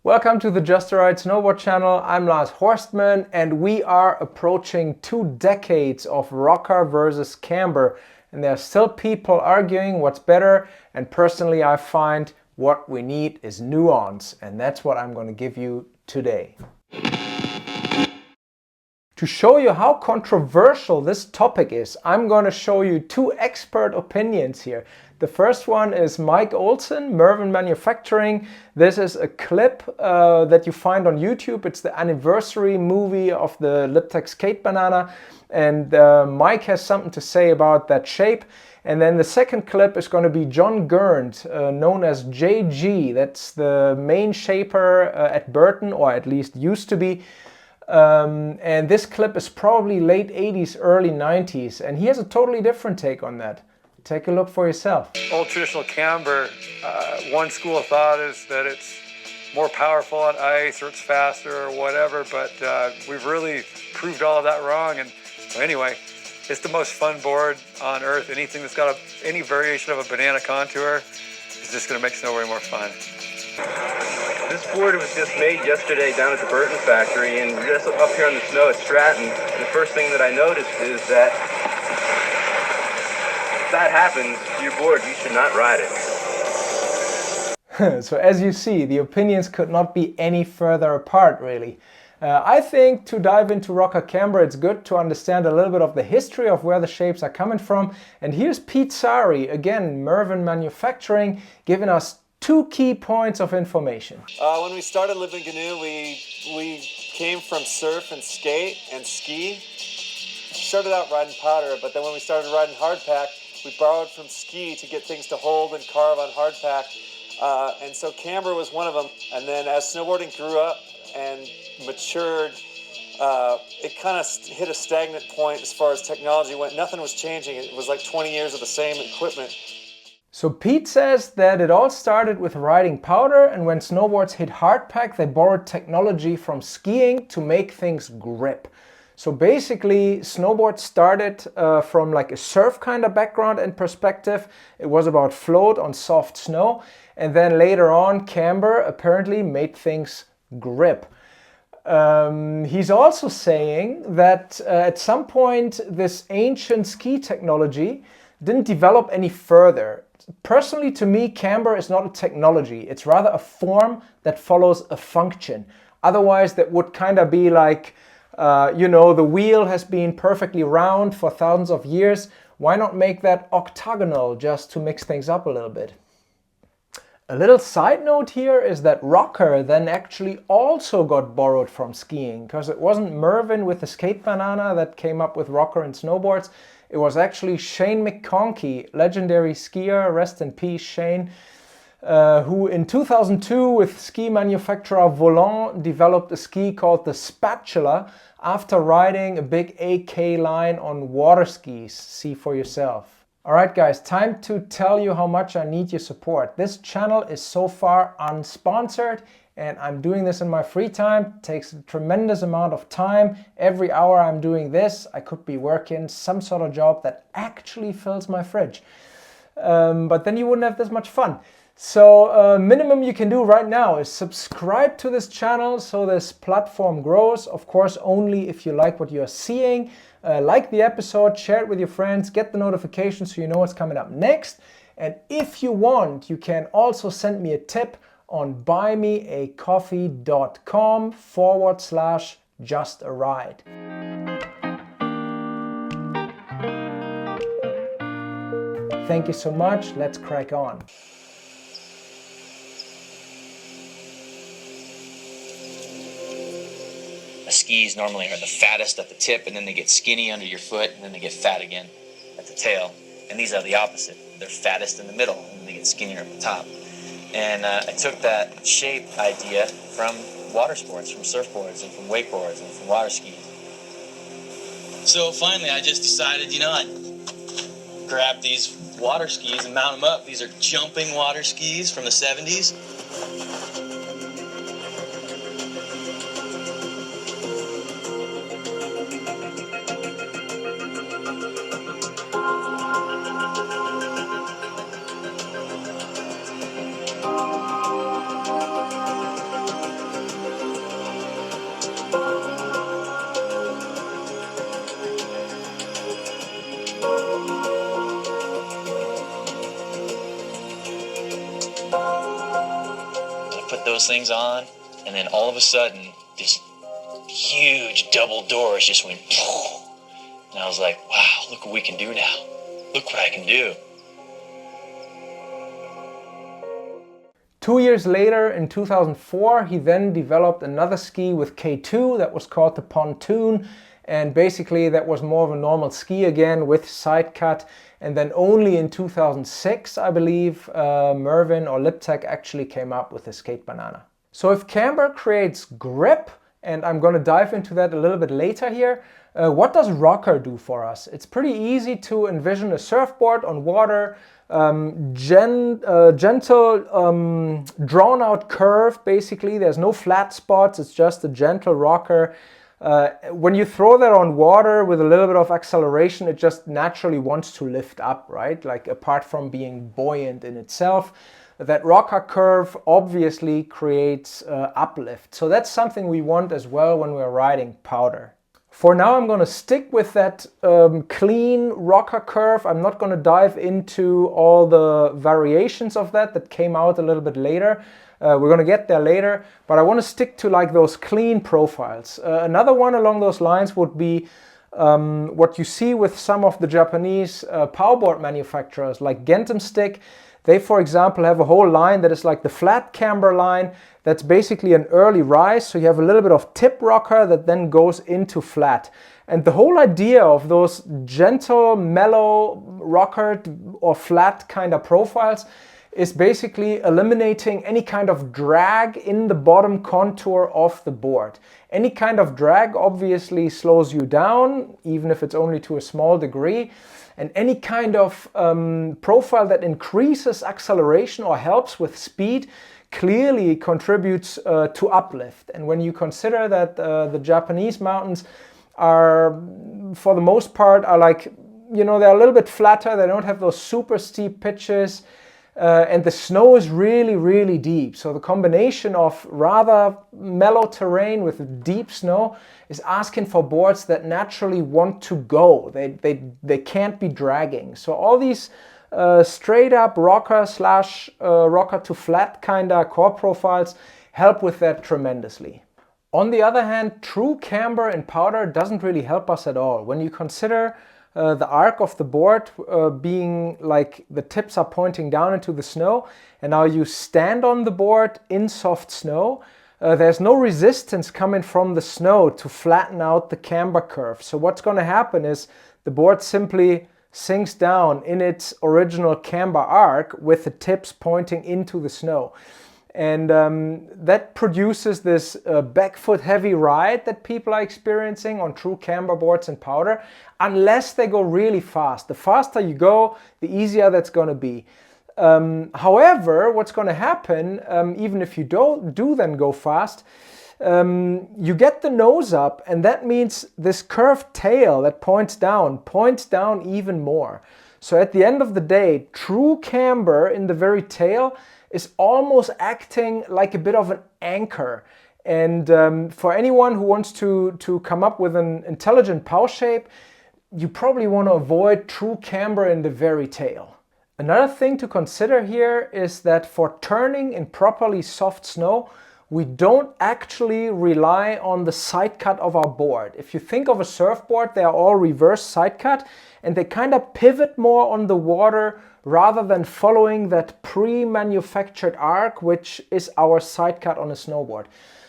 Welcome to the Just Ride Snowboard channel. I'm Lars Horstman and we are approaching 2 decades of rocker versus camber. And there are still people arguing what's better, and personally I find what we need is nuance, and that's what I'm going to give you today. To show you how controversial this topic is, I'm going to show you 2 expert opinions here. The first one is Mike Olson, Mervin Manufacturing. This is a clip that you find on YouTube. It's the anniversary movie of the Liptech skate banana. And Mike has something to say about that shape. And then the second clip is going to be John Gerndt, known as JG. That's the main shaper at Burton, or at least used to be. And this clip is probably late 80s, early 90s. And he has a totally different take on that. Take a look for yourself. Old traditional camber, one school of thought is that it's more powerful on ice or it's faster or whatever, but we've really proved all of that wrong. And anyway, it's the most fun board on earth. Anything that's got any variation of a banana contour is just going to make snowboarding more fun. This board was just made yesterday down at the Burton factory, and just up here on the snow at Stratton, the first thing that I noticed is that if that happens to your board, you should not ride it. So as you see, the opinions could not be any further apart, really. I think to dive into rocker camber, it's good to understand a little bit of the history of where the shapes are coming from. And here's Pete Saari, again, Mervin Manufacturing, giving us 2 key points of information. When we started living in Gnu, we came from surf and skate and ski. Started out riding powder, but then when we started riding hardpack, we borrowed from ski to get things to hold and carve on hardpack. And so camber was one of them. And then as snowboarding grew up and matured, it kind of hit a stagnant point as far as technology went. Nothing was changing. It was like 20 years of the same equipment. So Pete says that it all started with riding powder, and when snowboards hit hardpack, they borrowed technology from skiing to make things grip. So basically, snowboard started from like a surf kind of background and perspective. It was about float on soft snow. And then later on, camber apparently made things grip. He's also saying that at some point, this ancient ski technology didn't develop any further. Personally, to me, camber is not a technology. It's rather a form that follows a function. Otherwise, that would kind of be like, the wheel has been perfectly round for thousands of years. Why not make that octagonal just to mix things up a little bit? A little side note here is that rocker then actually also got borrowed from skiing, because it wasn't Mervin with the skate banana that came up with rocker and snowboards. It was actually Shane McConkey, legendary skier, rest in peace Shane, who in 2002 with ski manufacturer Volant developed a ski called the Spatula after riding a big AK line on water skis. See for yourself. Alright guys, time to tell you how much I need your support. This channel is so far unsponsored, and I'm doing this in my free time. It takes a tremendous amount of time. Every hour I'm doing this, I could be working some sort of job that actually fills my fridge. But then you wouldn't have this much fun. So minimum you can do right now is subscribe to this channel so this platform grows. Of course, only if you like what you are seeing. Like the episode, share it with your friends, get the notifications so you know what's coming up next. And if you want, you can also send me a tip on buymeacoffee.com/justaride. Thank you so much. Let's crack on. Skis normally are the fattest at the tip, and then they get skinny under your foot, and then they get fat again at the tail. And these are the opposite. They're fattest in the middle, and then they get skinnier at the top. And I took that shape idea from water sports, from surfboards, and from wakeboards, and from water skis. So finally I just decided, I'd grab these water skis and mount them up. These are jumping water skis from the 70s. those things on, and then all of a sudden, this huge double doors just went, and I was like, wow, look what we can do now. Look what I can do. 2 years later, in 2004, he then developed another ski with K2 that was called the Pontoon. And basically that was more of a normal ski again with sidecut. And then only in 2006, I believe, Mervin or Liptech actually came up with the skate banana. So if camber creates grip, and I'm going to dive into that a little bit later here, what does rocker do for us? It's pretty easy to envision a surfboard on water, gentle, drawn out curve basically. There's no flat spots, it's just a gentle rocker. When you throw that on water with a little bit of acceleration, it just naturally wants to lift up, right? Like apart from being buoyant in itself, that rocker curve obviously creates uplift. So that's something we want as well when we're riding powder. For now, I'm going to stick with that clean rocker curve. I'm not going to dive into all the variations of that came out a little bit later. We're going to get there later, but I want to stick to like those clean profiles. Another one along those lines would be what you see with some of the Japanese powerboard manufacturers like Gerndt. They, for example, have a whole line that is like the flat camber line. That's basically an early rise. So you have a little bit of tip rocker that then goes into flat. And the whole idea of those gentle, mellow rockered or flat kind of profiles is basically eliminating any kind of drag in the bottom contour of the board. Any kind of drag obviously slows you down, even if it's only to a small degree. And any kind of profile that increases acceleration or helps with speed clearly contributes to uplift. And when you consider that the Japanese mountains are, for the most part, are like, you know, they're a little bit flatter, they don't have those super steep pitches, and the snow is really, really deep. So the combination of rather mellow terrain with deep snow is asking for boards that naturally want to go. They can't be dragging. So all these straight up rocker slash rocker to flat kind of core profiles help with that tremendously. On the other hand, true camber in powder doesn't really help us at all. When you consider the arc of the board being like the tips are pointing down into the snow, and now you stand on the board in soft snow, there's no resistance coming from the snow to flatten out the camber curve. So what's going to happen is the board simply sinks down in its original camber arc with the tips pointing into the snow. And that produces this back foot heavy ride that people are experiencing on true camber boards in powder, unless they go really fast. The faster you go, the easier that's going to be. However, what's going to happen, even if you do then go fast, you get the nose up, and that means this curved tail that points down even more. So at the end of the day, true camber in the very tail is almost acting like a bit of an anchor. And for anyone who wants to come up with an intelligent pow shape, you probably want to avoid true camber in the very tail. Another thing to consider here is that for turning in properly soft snow, we don't actually rely on the side cut of our board. If you think of a surfboard, they are all reverse side cut, and they kind of pivot more on the water rather than following that pre-manufactured arc, which is our side cut on a snowboard.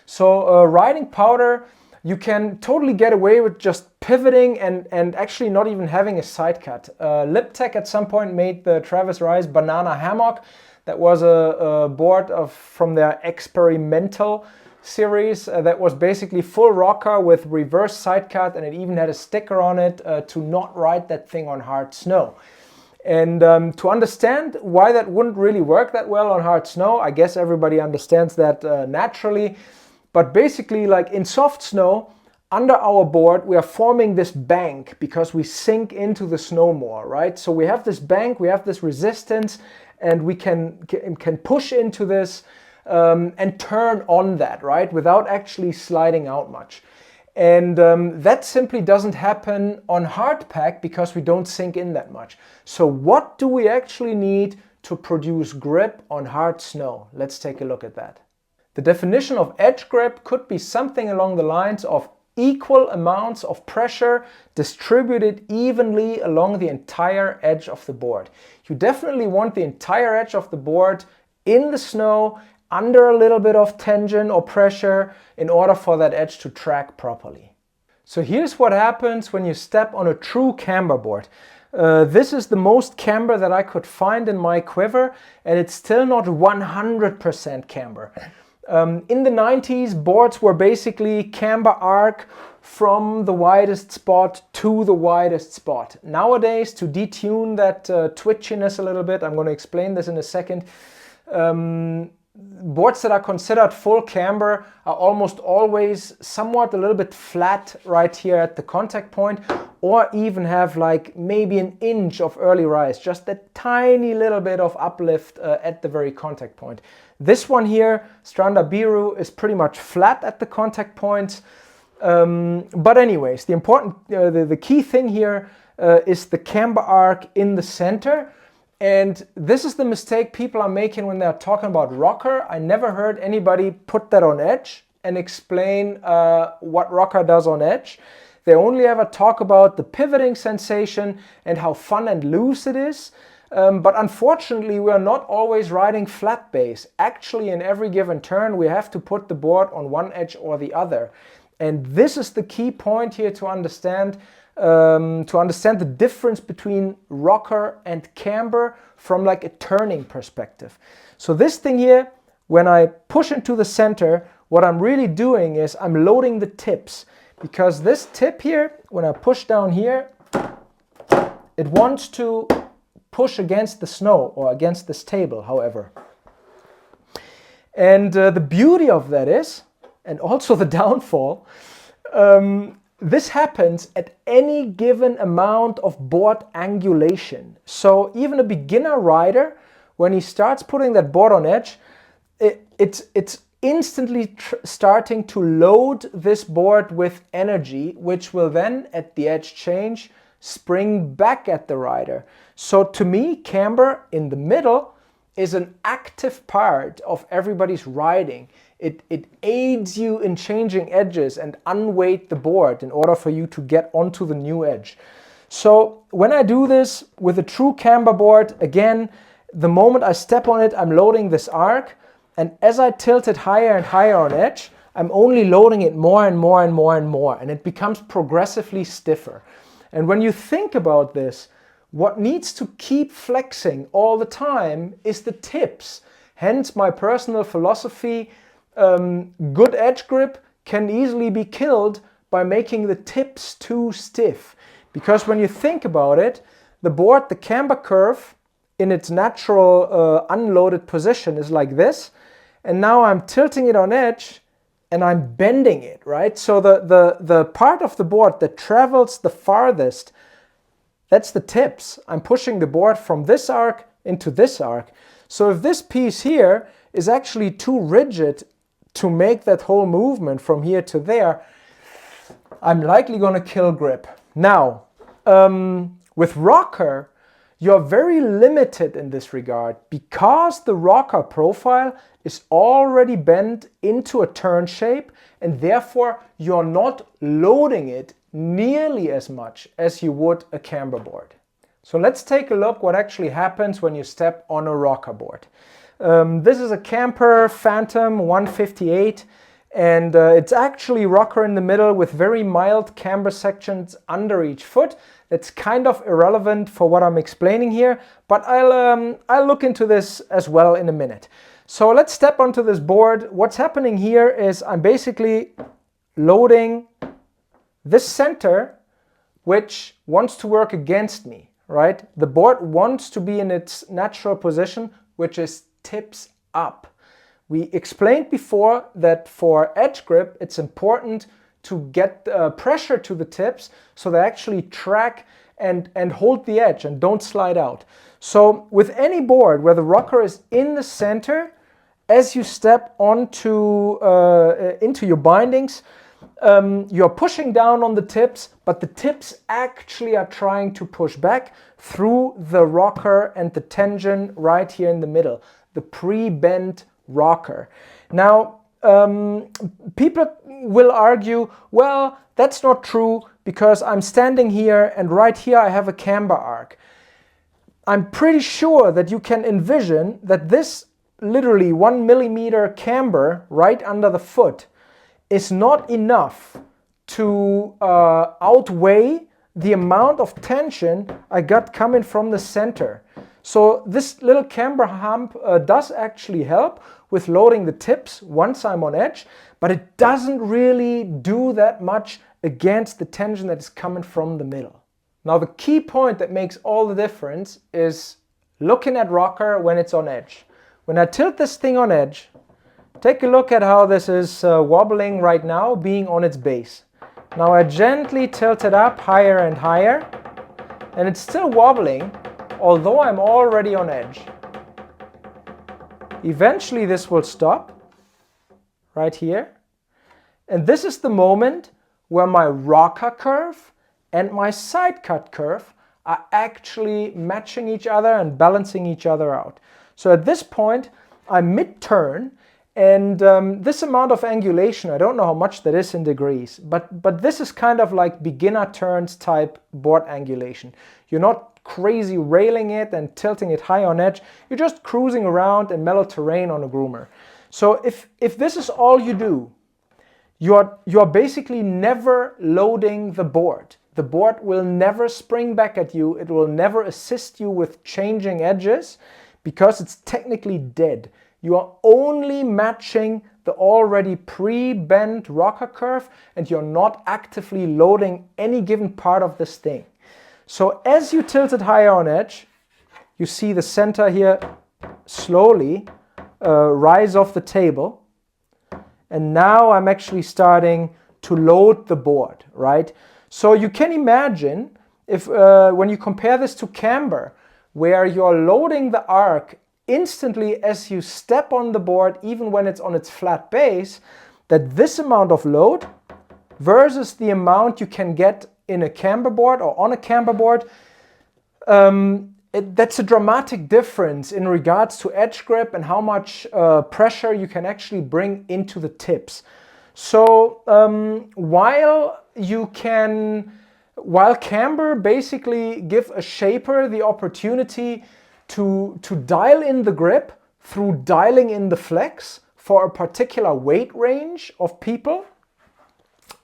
So riding powder, you can totally get away with just pivoting and actually not even having a side cut. Liptech at some point made the Travis Rice Banana Hammock. That was a board from their experimental series that was basically full rocker with reverse side cut, and it even had a sticker on it to not ride that thing on hard snow. And to understand why that wouldn't really work that well on hard snow, I guess everybody understands that naturally. But basically, like in soft snow, under our board, we are forming this bank because we sink into the snow more, right? So we have this bank, we have this resistance, and we can push into this and turn on that, right? Without actually sliding out much. And that simply doesn't happen on hard pack because we don't sink in that much. So what do we actually need to produce grip on hard snow? Let's take a look at that. The definition of edge grip could be something along the lines of equal amounts of pressure distributed evenly along the entire edge of the board. You definitely want the entire edge of the board in the snow, under a little bit of tension or pressure in order for that edge to track properly. So here's what happens when you step on a true camber board. This is the most camber that I could find in my quiver, and it's still not 100% camber. In the 90s, boards were basically camber arc from the widest spot to the widest spot. Nowadays, to detune that twitchiness a little bit, I'm going to explain this in a second, boards that are considered full camber are almost always somewhat a little bit flat right here at the contact point, or even have like maybe an inch of early rise, just a tiny little bit of uplift at the very contact point. This one here, Stranda Biru, is pretty much flat at the contact points. But anyways, the key thing here is the camber arc in the center. And this is the mistake people are making when they're talking about rocker. I never heard anybody put that on edge and explain what rocker does on edge. They only ever talk about the pivoting sensation and how fun and loose it is. But unfortunately, we are not always riding flat base. Actually, in every given turn, we have to put the board on one edge or the other. And this is the key point here to understand the difference between rocker and camber from like a turning perspective. So this thing here, when I push into the center, what I'm really doing is I'm loading the tips, because this tip here, when I push down here, it wants to push against the snow or against this table, however. And the beauty of that is, and also the downfall, this happens at any given amount of board angulation. So even a beginner rider, when he starts putting that board on edge, it's instantly starting to load this board with energy, which will then at the edge change spring back at the rider. So to me, camber in the middle is an active part of everybody's riding. It aids you in changing edges and unweight the board in order for you to get onto the new edge. So when I do this with a true camber board, again, the moment I step on it, I'm loading this arc, and as I tilt it higher and higher on edge, I'm only loading it more and more and more and more, and it becomes progressively stiffer. And when you think about this, what needs to keep flexing all the time is the tips. Hence my personal philosophy, good edge grip can easily be killed by making the tips too stiff. Because when you think about it, the board, the camber curve in its natural unloaded position is like this. And now I'm tilting it on edge and I'm bending it, right? So the part of the board that travels the farthest, that's the tips. I'm pushing the board from this arc into this arc. So if this piece here is actually too rigid to make that whole movement from here to there, I'm likely going to kill grip. Now, with rocker, you're very limited in this regard because the rocker profile is already bent into a turn shape, and therefore you're not loading it nearly as much as you would a camber board. So let's take a look what actually happens when you step on a rocker board. This is a Camper Phantom 158, and it's actually rocker in the middle with very mild camber sections under each foot. That's kind of irrelevant for what I'm explaining here, but I'll look into this as well in a minute. So let's step onto this board. What's happening here is I'm basically loading this center, which wants to work against me, right? The board wants to be in its natural position, which is tips up. We explained before that for edge grip, it's important to get pressure to the tips so they actually track and hold the edge and don't slide out. So with any board where the rocker is in the center, as you step onto into your bindings, you're pushing down on the tips, but the tips actually are trying to push back through the rocker and the tension right here in the middle, the pre-bent rocker. Now, people will argue, well, that's not true because I'm standing here and right here I have a camber arc. I'm pretty sure that you can envision that this literally 1 millimeter camber right under the foot is not enough to outweigh the amount of tension I got coming from the center. So this little camber hump does actually help with loading the tips once I'm on edge, but it doesn't really do that much against the tension that is coming from the middle. Now the key point that makes all the difference is looking at rocker when it's on edge. When I tilt this thing on edge, take a look at how this is wobbling right now, being on its base. Now I gently tilt it up higher and higher, and it's still wobbling, although I'm already on edge. Eventually this will stop, right here. And this is the moment where my rocker curve and my side cut curve are actually matching each other and balancing each other out. So at this point, I'm mid-turn, and this amount of angulation, I don't know how much that is in degrees, but this is kind of like beginner turns type board angulation. You're not crazy railing it and tilting it high on edge, you're just cruising around in mellow terrain on a groomer. So if this is all you do, you're basically never loading the board. The board will never spring back at you, it will never assist you with changing edges because it's technically dead. You are only matching the already pre-bent rocker curve and you're not actively loading any given part of this thing. So as you tilt it higher on edge, you see the center here slowly rise off the table. And now I'm actually starting to load the board, right? So you can imagine if when you compare this to camber, where you're loading the arc instantly as you step on the board, even when it's on its flat base, that this amount of load versus the amount you can get in a camber board or on a camber board, that's a dramatic difference in regards to edge grip and how much pressure you can actually bring into the tips. So while camber basically give a shaper the opportunity to dial in the grip through dialing in the flex for a particular weight range of people,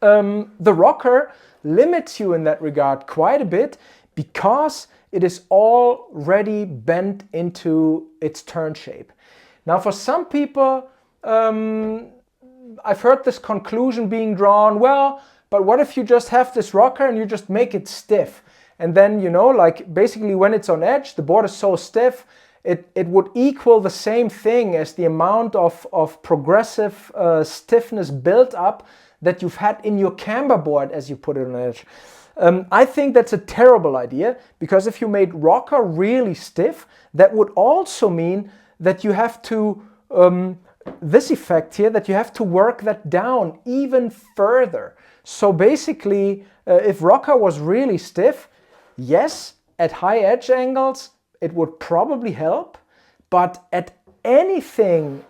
the rocker limits you in that regard quite a bit because it is already bent into its turn shape. Now for some people, I've heard this conclusion being drawn, well, but what if you just have this rocker and you just make it stiff? And then, you know, like basically when it's on edge, the board is so stiff, it would equal the same thing as the amount of progressive stiffness built up that you've had in your camber board as you put it on edge. I think that's a terrible idea, because if you made rocker really stiff, that would also mean that you have to, this effect here, that you have to work that down even further. So basically, if rocker was really stiff, yes, at high edge angles, it would probably help, but at anything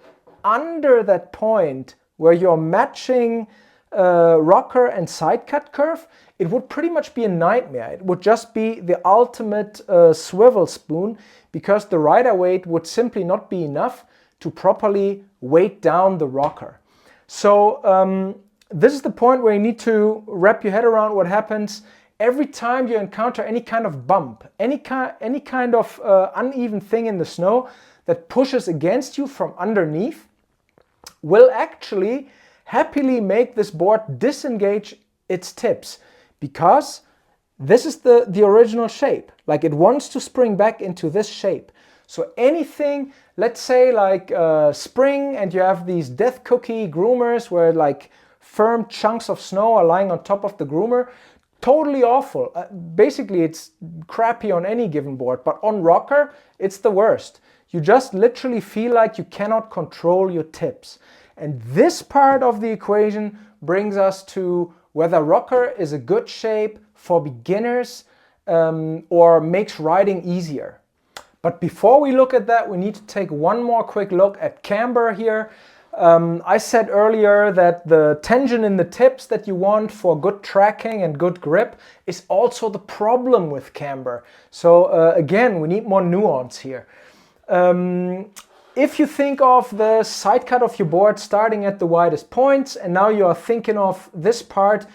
under that point where you're matching rocker and side cut curve, it would pretty much be a nightmare. It would just be the ultimate swivel spoon, because the rider weight would simply not be enough to properly weight down the rocker. So this is the point where you need to wrap your head around what happens every time you encounter any kind of bump, any kind of uneven thing in the snow that pushes against you from underneath, will actually happily make this board disengage its tips, because this is the original shape. Like, it wants to spring back into this shape. So anything, let's say like spring, and you have these death cookie groomers where like firm chunks of snow are lying on top of the groomer, totally awful. Basically it's crappy on any given board, but on rocker it's the worst. You just literally feel like you cannot control your tips. And this part of the equation brings us to whether rocker is a good shape for beginners or makes riding easier. But before we look at that, we need to take one more quick look at camber here. I said earlier that the tension in the tips that you want for good tracking and good grip is also the problem with camber. So again, we need more nuance here. If you think of the side cut of your board starting at the widest points, and now you are thinking of this part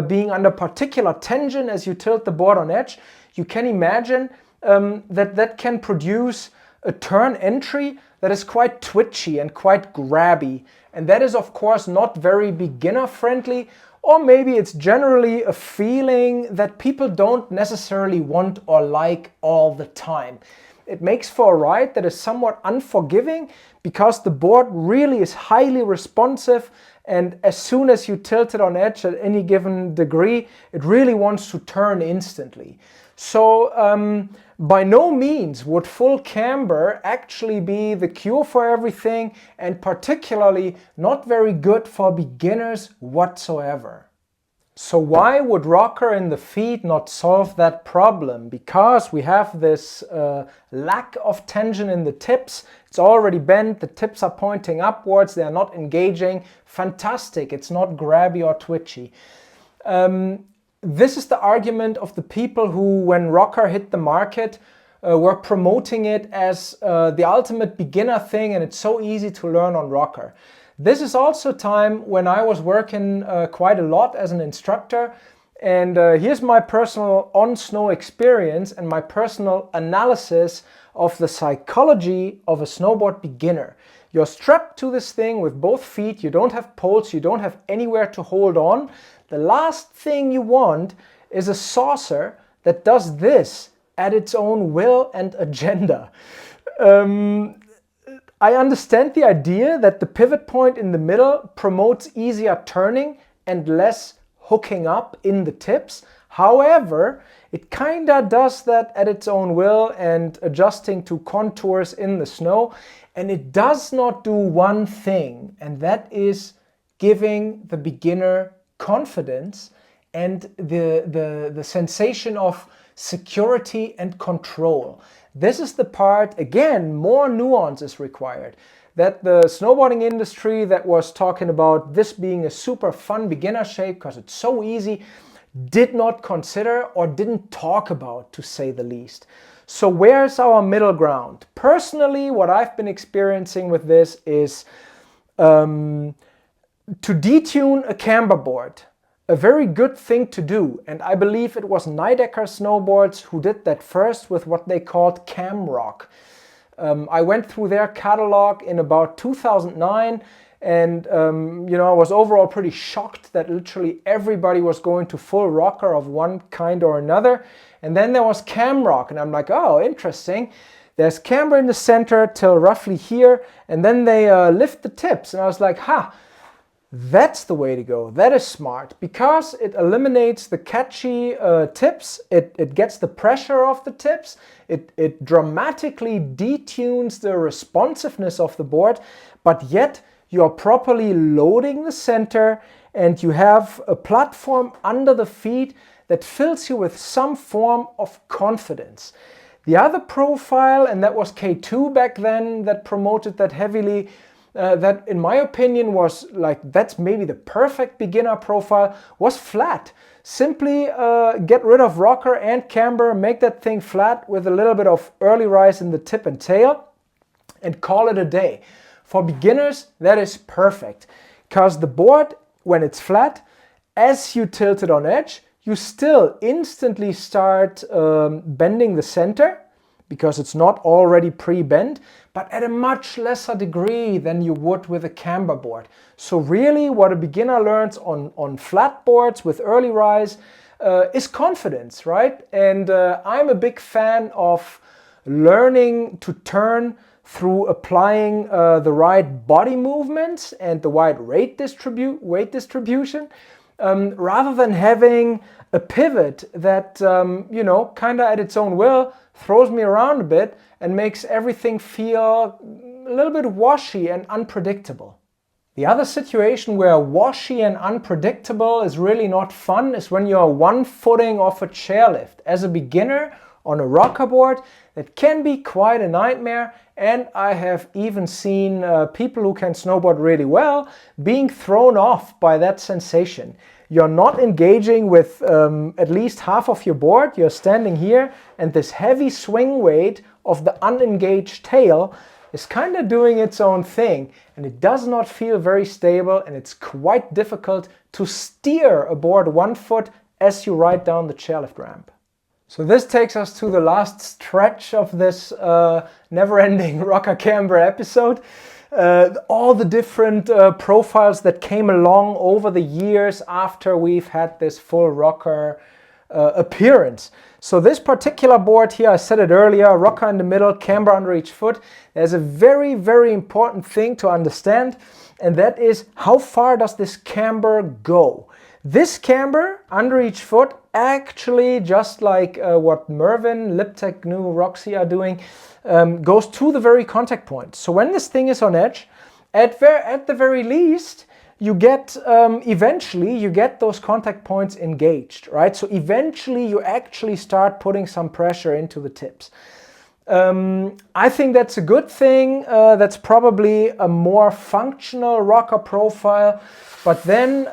being under particular tension as you tilt the board on edge, you can imagine that can produce a turn entry that is quite twitchy and quite grabby. And that is of course not very beginner friendly, or maybe it's generally a feeling that people don't necessarily want or like all the time. It makes for a ride that is somewhat unforgiving because the board really is highly responsive, and as soon as you tilt it on edge at any given degree, it really wants to turn instantly. So by no means would full camber actually be the cure for everything, and particularly not very good for beginners whatsoever. So why would rocker in the feet not solve that problem? Because we have this lack of tension in the tips. It's already bent, the tips are pointing upwards, they're not engaging. Fantastic, it's not grabby or twitchy. This is the argument of the people who, when rocker hit the market, were promoting it as the ultimate beginner thing, and it's so easy to learn on rocker. This is also time when I was working quite a lot as an instructor, and here's my personal on-snow experience and my personal analysis of the psychology of a snowboard beginner. You're strapped to this thing with both feet, you don't have poles, you don't have anywhere to hold on. The last thing you want is a saucer that does this at its own will and agenda. I understand the idea that the pivot point in the middle promotes easier turning and less hooking up in the tips. However, it kinda does that at its own will and adjusting to contours in the snow. And it does not do one thing, and that is giving the beginner confidence and the sensation of security and control. This is the part, again, more nuance is required, that the snowboarding industry that was talking about this being a super fun beginner shape because it's so easy, did not consider or didn't talk about, to say the least. So where's our middle ground? Personally, what I've been experiencing with this is to detune a camber board. A very good thing to do, and I believe it was Nidecker Snowboards who did that first with what they called cam rock. I went through their catalog in about 2009, and you know, I was overall pretty shocked that literally everybody was going to full rocker of one kind or another. And then there was cam rock, and I'm like, oh, interesting. There's camber in the center till roughly here, and then they lift the tips, and I was like, ha! That's the way to go. That is smart because it eliminates the catchy tips. It gets the pressure off the tips. It dramatically detunes the responsiveness of the board, but yet you are properly loading the center and you have a platform under the feet that fills you with some form of confidence. The other profile, and that was K2 back then that promoted that heavily, that in my opinion was like, that's maybe the perfect beginner profile, was flat. Simply get rid of rocker and camber, make that thing flat with a little bit of early rise in the tip and tail, and call it a day. For beginners, that is perfect, because the board, when it's flat, as you tilt it on edge, you still instantly start bending the center, because it's not already pre-bent, but at a much lesser degree than you would with a camber board. So really what a beginner learns on flat boards with early rise is confidence, right? And I'm a big fan of learning to turn through applying the right body movements and the right weight distribution, rather than having a pivot that, you know, kind of at its own will throws me around a bit and makes everything feel a little bit washy and unpredictable. The other situation where washy and unpredictable is really not fun is when you're one footing off a chairlift. As a beginner on a rocker board, that can be quite a nightmare. And I have even seen people who can snowboard really well being thrown off by that sensation. You're not engaging with at least half of your board. You're standing here, and this heavy swing weight of the unengaged tail is kind of doing its own thing, and it does not feel very stable, and it's quite difficult to steer a board 1 foot as you ride down the chairlift ramp. So this takes us to the last stretch of this never-ending rocker camber episode. All the different profiles that came along over the years after we've had this full rocker appearance. So this particular board here, I said it earlier, rocker in the middle, camber under each foot. There's a very, very important thing to understand, and that is how far does this camber go? This camber under each foot, actually, just like what Mervin, Liptech, GNU, Roxy are doing, goes to the very contact point. So when this thing is on edge, at the very least, you get, eventually, you get those contact points engaged, right? So eventually you actually start putting some pressure into the tips. I think that's a good thing. That's probably a more functional rocker profile. But then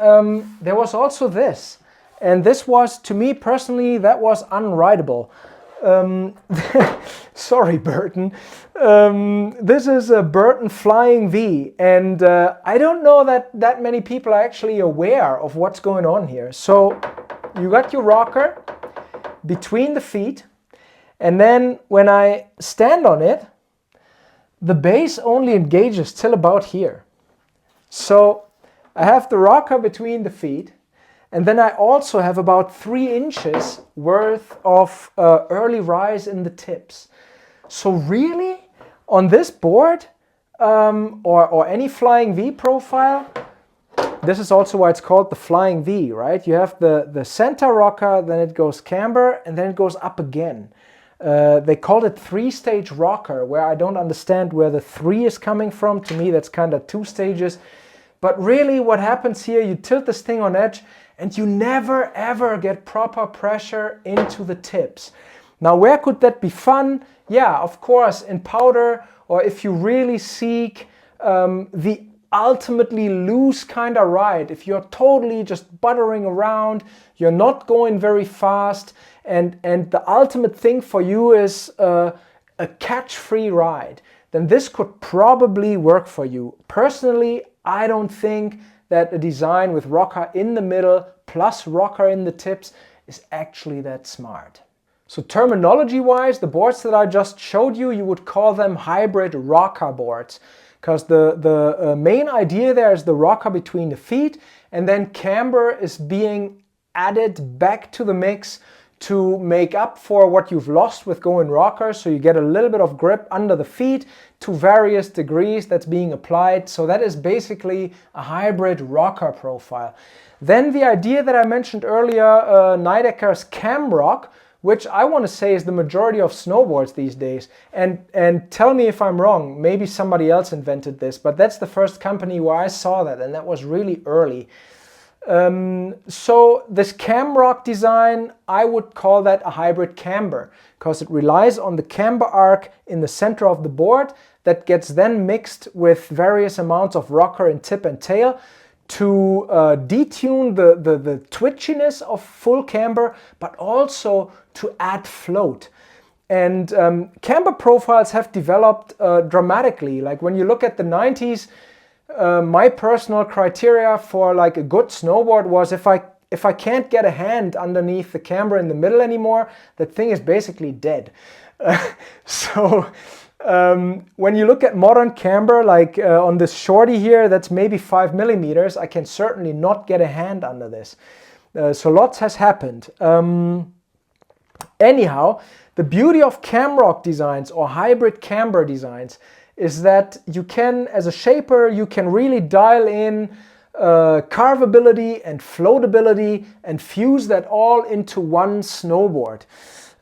there was also this. And this was, to me personally, that was unrideable. Sorry, Burton. This is a Burton Flying V, and I don't know that many people are actually aware of what's going on here. So you got your rocker between the feet, and then when I stand on it, the base only engages till about here. So I have the rocker between the feet, and then I also have about 3 inches worth of early rise in the tips. So really, on this board, or any Flying V profile, this is also why it's called the Flying V, right? You have the center rocker, then it goes camber, and then it goes up again. They called it 3-stage rocker, where I don't understand where the 3 is coming from. To me, that's kind of 2 stages. But really what happens here, you tilt this thing on edge, and you never ever get proper pressure into the tips. Now, where could that be fun? Yeah, of course, in powder, or if you really seek the ultimately loose kind of ride, if you're totally just buttering around, you're not going very fast, and the ultimate thing for you is a catch-free ride, then this could probably work for you. Personally, I don't think that a design with rocker in the middle plus rocker in the tips is actually that smart. So terminology-wise, the boards that I just showed you, you would call them hybrid rocker boards, because the main idea there is the rocker between the feet, and then camber is being added back to the mix to make up for what you've lost with going rocker. So you get a little bit of grip under the feet to various degrees that's being applied. So that is basically a hybrid rocker profile. Then the idea that I mentioned earlier, Nidecker's Cam Rock, which I want to say is the majority of snowboards these days. And tell me if I'm wrong, maybe somebody else invented this, but that's the first company where I saw that, and that was really early. So this cam rock design, I would call that a hybrid camber, because it relies on the camber arc in the center of the board that gets then mixed with various amounts of rocker in tip and tail to detune the twitchiness of full camber, but also to add float. And camber profiles have developed dramatically. Like when you look at the 90s, my personal criteria for like a good snowboard was if I can't get a hand underneath the camber in the middle anymore, that thing is basically dead. So when you look at modern camber, like on this shorty here, that's maybe 5 millimeters, I can certainly not get a hand under this. So lots has happened. Anyhow, the beauty of cam rock designs or hybrid camber designs is that you can, as a shaper, you can really dial in carvability and floatability and fuse that all into one snowboard.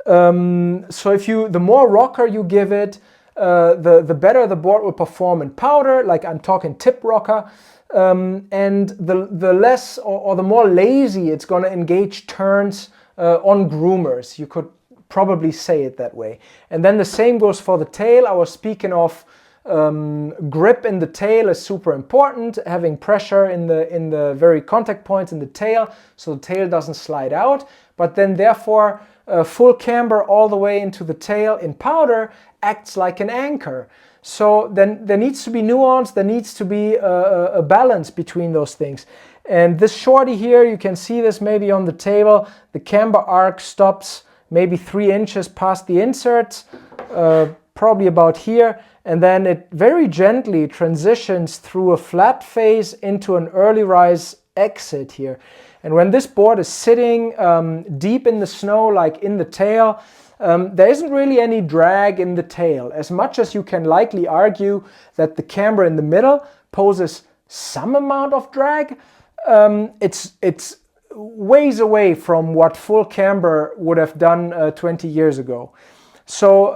So if the more rocker you give it, the better the board will perform in powder, like I'm talking tip rocker, and the less or the more lazy it's going to engage turns on groomers. You could probably say it that way. And then the same goes for the tail. I was speaking of grip in the tail is super important, having pressure in the very contact points in the tail, so the tail doesn't slide out. But then therefore full camber all the way into the tail in powder acts like an anchor. So then there needs to be nuance, there needs to be a balance between those things. And this shorty here, you can see this maybe on the table, the camber arc stops maybe 3 inches past the inserts, probably about here, and then it very gently transitions through a flat phase into an early rise exit here. And when this board is sitting deep in the snow, like in the tail, there isn't really any drag in the tail. As much as you can likely argue that the camber in the middle poses some amount of drag, it's ways away from what full camber would have done 20 years ago. So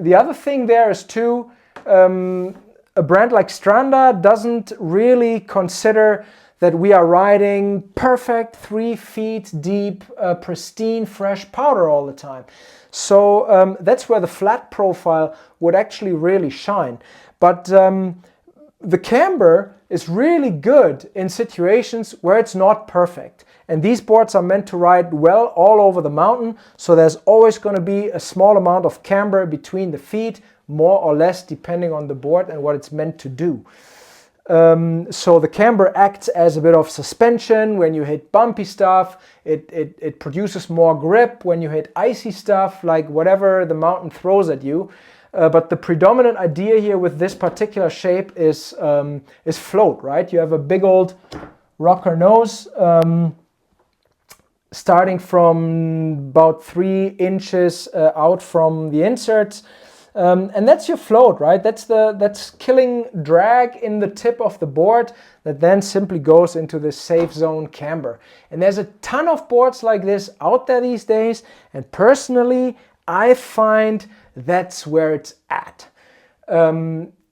the other thing there is too, a brand like Stranda doesn't really consider that we are riding perfect 3 feet deep, pristine, fresh powder all the time. So that's where the flat profile would actually really shine. But the camber is really good in situations where it's not perfect. And these boards are meant to ride well all over the mountain, so there's always going to be a small amount of camber between the feet, more or less depending on the board and what it's meant to do. So the camber acts as a bit of suspension. When you hit bumpy stuff, it produces more grip. When you hit icy stuff, like whatever the mountain throws at you. But the predominant idea here with this particular shape is float, right? You have a big old rocker nose starting from about 3 inches out from the inserts. And that's your float, right? That's killing drag in the tip of the board that then simply goes into this safe zone camber. And there's a ton of boards like this out there these days, and personally I find that's where it's at.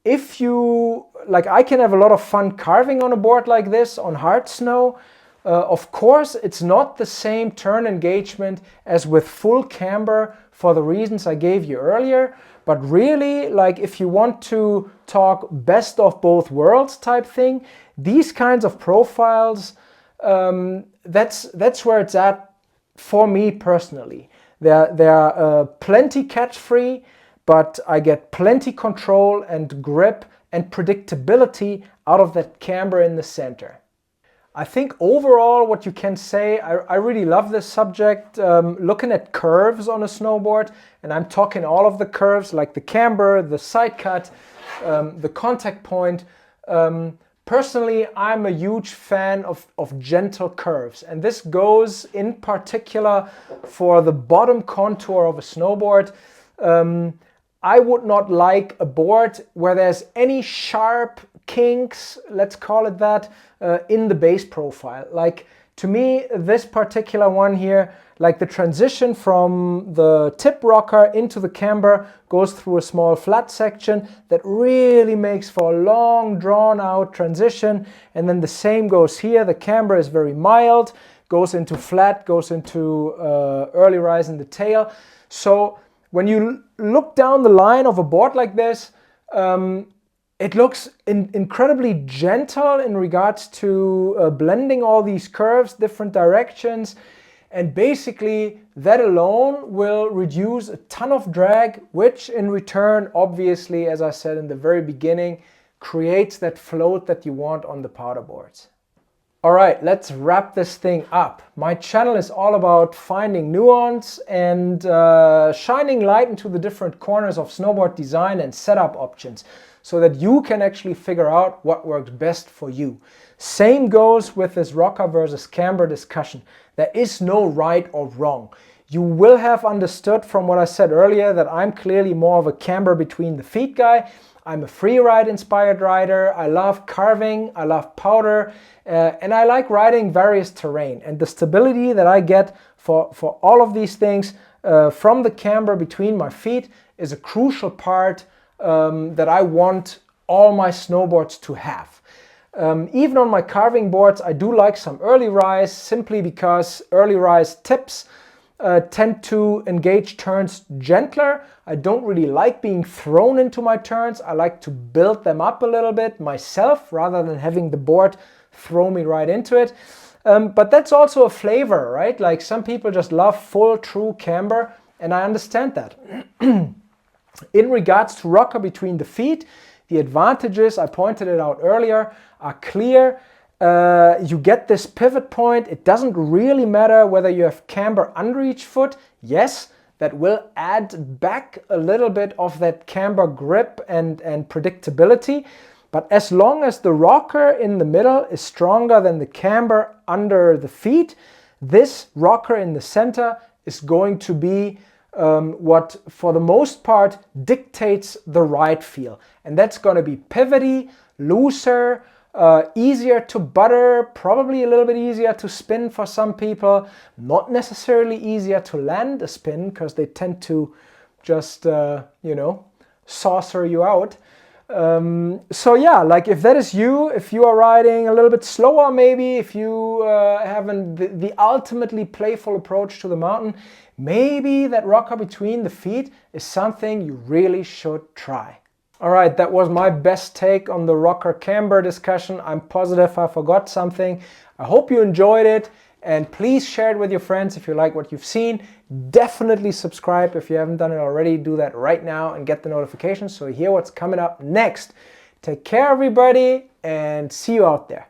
If you, like, I can have a lot of fun carving on a board like this on hard snow. Of course, it's not the same turn engagement as with full camber for the reasons I gave you earlier. But really, like, if you want to talk best of both worlds type thing, these kinds of profiles, that's where it's at for me personally. They're plenty catch free, but I get plenty control and grip and predictability out of that camber in the center. I think overall what you can say, I really love this subject, looking at curves on a snowboard, and I'm talking all of the curves like the camber, the side cut, the contact point. Personally, I'm a huge fan of gentle curves, and this goes in particular for the bottom contour of a snowboard. I would not like a board where there's any sharp kinks, let's call it that, in the base profile. Like, to me, this particular one here, like the transition from the tip rocker into the camber goes through a small flat section that really makes for a long drawn out transition. And then the same goes here. The camber is very mild, goes into flat, goes into early rise in the tail. So when you look down the line of a board like this, it looks incredibly gentle in regards to blending all these curves, different directions. And basically that alone will reduce a ton of drag, which in return, obviously, as I said in the very beginning, creates that float that you want on the powder boards. All right, let's wrap this thing up. My channel is all about finding nuance and shining light into the different corners of snowboard design and setup options, so that you can actually figure out what works best for you. Same goes with this rocker versus camber discussion. There is no right or wrong. You will have understood from what I said earlier that I'm clearly more of a camber between the feet guy. I'm a freeride inspired rider. I love carving, I love powder, and I like riding various terrain. And the stability that I get for all of these things from the camber between my feet is a crucial part that I want all my snowboards to have. Even on my carving boards, I do like some early rise, simply because early rise tips tend to engage turns gentler. I don't really like being thrown into my turns. I like to build them up a little bit myself rather than having the board throw me right into it. But that's also a flavor, right? Like some people just love full true camber, and I understand that. In regards to rocker between the feet, the advantages, I pointed it out earlier, are clear. You get this pivot point. It doesn't really matter whether you have camber under each foot. Yes, that will add back a little bit of that camber grip and predictability. But as long as the rocker in the middle is stronger than the camber under the feet, this rocker in the center is going to be what, for the most part, dictates the ride feel. And that's going to be pivoty, looser, easier to butter, probably a little bit easier to spin for some people, not necessarily easier to land a spin because they tend to just, you know, saucer you out. So yeah, like if that is you, if you are riding a little bit slower maybe, if you have the ultimately playful approach to the mountain, maybe that rocker between the feet is something you really should try. Alright, that was my best take on the rocker camber discussion. I'm positive I forgot something. I hope you enjoyed it, and please share it with your friends if you like what you've seen. Definitely subscribe if you haven't done it already. Do that right now and get the notifications so you hear what's coming up next. Take care everybody, and see you out there.